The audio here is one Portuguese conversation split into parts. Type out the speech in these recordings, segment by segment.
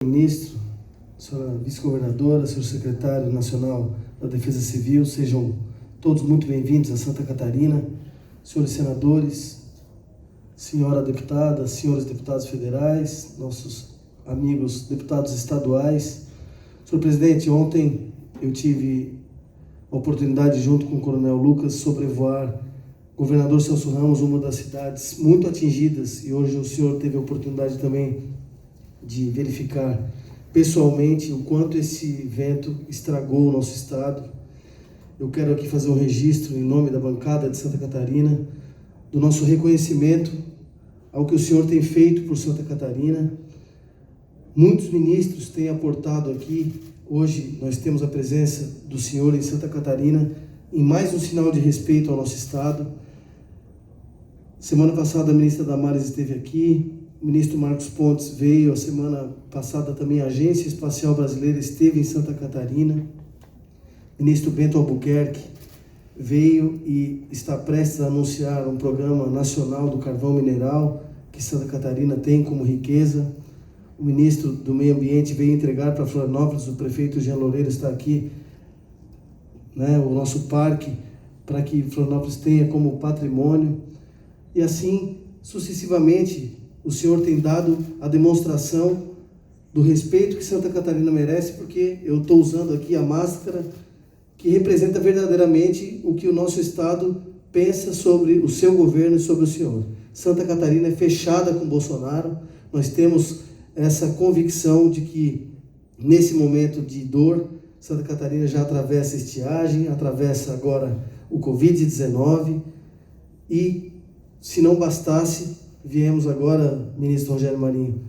Ministro, senhora vice-governadora, senhor secretário nacional da Defesa Civil, sejam todos muito bem-vindos a Santa Catarina, senhores senadores, senhora deputada, senhores deputados federais, nossos amigos deputados estaduais. Senhor presidente, ontem eu tive a oportunidade, junto com o coronel Lucas, sobrevoar Governador Celso Ramos, uma das cidades muito atingidas, e hoje o senhor teve a oportunidade também de verificar pessoalmente o quanto esse vento estragou o nosso estado. Eu quero aqui fazer um registro em nome da bancada de Santa Catarina, do nosso reconhecimento ao que o senhor tem feito por Santa Catarina. Muitos ministros têm aportado aqui. Hoje nós temos a presença do senhor em Santa Catarina em mais um sinal de respeito ao nosso estado. Semana passada a ministra Damares esteve aqui, o ministro Marcos Pontes veio, a semana passada também a Agência Espacial Brasileira esteve em Santa Catarina, o ministro Bento Albuquerque veio e está prestes a anunciar um programa nacional do carvão mineral que Santa Catarina tem como riqueza. O ministro do Meio Ambiente veio entregar para Florianópolis, o prefeito Jean Loureiro está aqui, o nosso parque, para que Florianópolis tenha como patrimônio. E assim, sucessivamente, o senhor tem dado a demonstração do respeito que Santa Catarina merece, porque eu estou usando aqui a máscara que representa verdadeiramente o que o nosso estado pensa sobre o seu governo e sobre o senhor. Santa Catarina é fechada com Bolsonaro. Nós temos essa convicção de que, nesse momento de dor, Santa Catarina já atravessa a estiagem, atravessa agora o Covid-19 e, se não bastasse, viemos agora, ministro Rogério Marinho,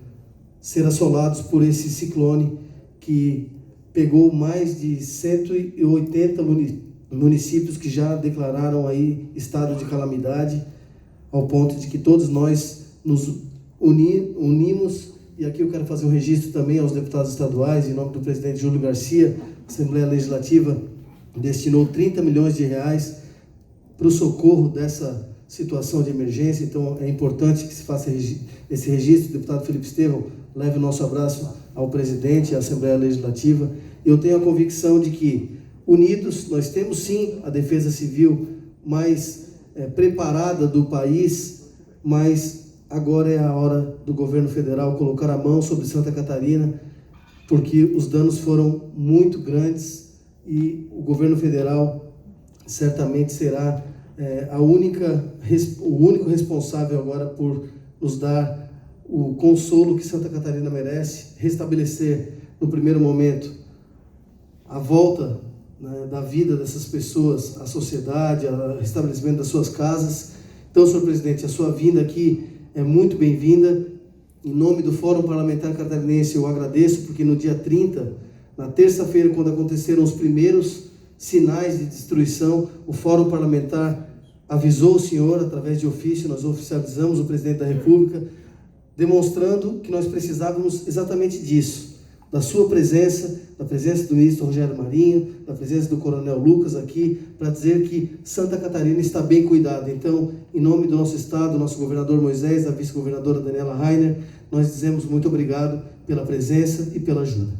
ser assolados por esse ciclone que pegou mais de 180 municípios que já declararam aí estado de calamidade, ao ponto de que todos nós nos unimos. E aqui eu quero fazer um registro também aos deputados estaduais, em nome do presidente Júlio Garcia. A Assembleia Legislativa destinou 30 milhões de reais para o socorro dessa situação de emergência. Então é importante que se faça esse registro. O deputado Felipe Estevão leve o nosso abraço ao presidente e à Assembleia Legislativa. Eu tenho a convicção de que, unidos, nós temos sim a Defesa Civil mais preparada do país, mas agora é a hora do governo federal colocar a mão sobre Santa Catarina, porque os danos foram muito grandes e o governo federal certamente será o único responsável agora por nos dar o consolo que Santa Catarina merece, restabelecer no primeiro momento a volta da vida dessas pessoas, à sociedade, ao restabelecimento das suas casas. Então, senhor presidente, a sua vinda aqui é muito bem-vinda. Em nome do Fórum Parlamentar Catarinense, eu agradeço, porque no dia 30, na terça-feira, quando aconteceram os primeiros sinais de destruição, o Fórum Parlamentar avisou o senhor, através de ofício, nós oficializamos o presidente da República, demonstrando que nós precisávamos exatamente disso, da sua presença, da presença do ministro Rogério Marinho, da presença do coronel Lucas aqui, para dizer que Santa Catarina está bem cuidada. Então, em nome do nosso estado, nosso governador Moisés, da vice-governadora Daniela Rainer, nós dizemos muito obrigado pela presença e pela ajuda.